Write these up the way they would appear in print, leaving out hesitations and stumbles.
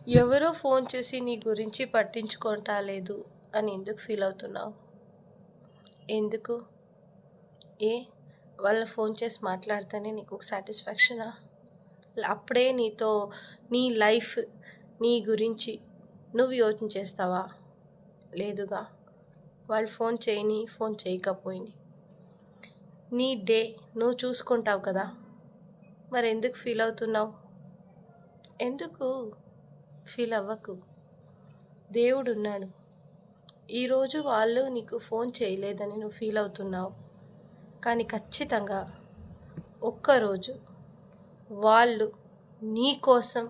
ఎవరో ఫోన్ చేసి నీ గురించి పట్టించుకుంటా లేదు అని ఎందుకు ఫీల్ అవుతున్నావు? ఎందుకు? ఏ వాళ్ళు ఫోన్ చేసి మాట్లాడితేనే నీకు ఒక సాటిస్ఫాక్షనా? అప్పుడే నీ లైఫ్, నీ గురించి నువ్వు యోచన చేస్తావా? లేదుగా. వాళ్ళు ఫోన్ చేయని, ఫోన్ చేయకపోయిని నీ డే నువ్వు చూసుకుంటావు కదా. మరి ఎందుకు ఫీల్ అవుతున్నావు? ఎందుకు ఫీల్ అవ్వకు. దేవుడు ఉన్నాడు. ఈరోజు వాళ్ళు నీకు ఫోన్ చేయలేదని నువ్వు ఫీల్ అవుతున్నావు, కానీ ఖచ్చితంగా ఒక్కరోజు వాళ్ళు నీ కోసం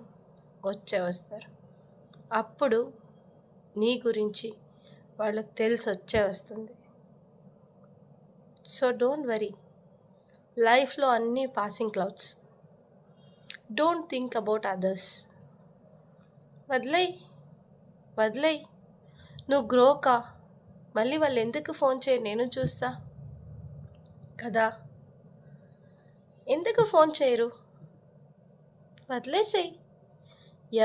వస్తారు. అప్పుడు నీ గురించి వాళ్ళకి తెలిసి వస్తుంది. So don't worry. లైఫ్లో అన్నీ passing clouds. Don't think about others. వదిలేయ్. నువ్వు గ్రోకా. మళ్ళీ వాళ్ళు ఎందుకు ఫోన్ చేయరు? నేను చూస్తా కదా. ఎందుకు ఫోన్ చేయరు? వదిలేసేయ్.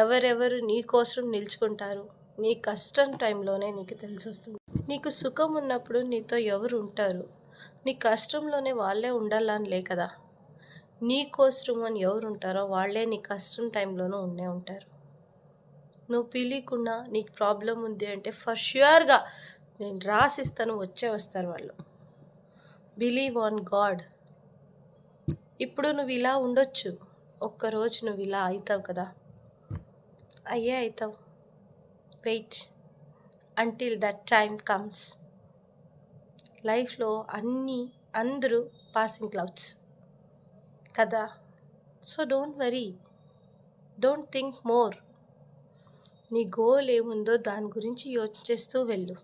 ఎవరెవరు నీ కోసం నిలుచుకుంటారు? నీ కష్టం టైంలోనే నీకు తెలిసొస్తుంది. నీకు సుఖం ఉన్నప్పుడు నీతో ఎవరు ఉంటారు? నీ కష్టంలోనే వాళ్ళే ఉండాలని కదా. నీ కోసం అని ఎవరు ఉంటారో వాళ్ళే నీ కష్టం టైంలోనూ ఉంటారు. నువ్వు పిలియకుండా నీకు ప్రాబ్లం ఉంది అంటే ఫర్ ష్యూర్గా నేను రాసిస్తాను, వస్తారు వాళ్ళు. Believe on God. ఇప్పుడు నువ్వు ఇలా ఉండొచ్చు, ఒక్కరోజు నువ్వు ఇలా అవుతావు కదా. అవుతావు. Wait until that time comes. లైఫ్లో అందరూ పాసింగ్ క్లౌడ్స్ కదా. So don't worry. Don't think more. నీ గోల్ ఏముందో దాని గురించి యోచిస్తూ వెళ్ళు.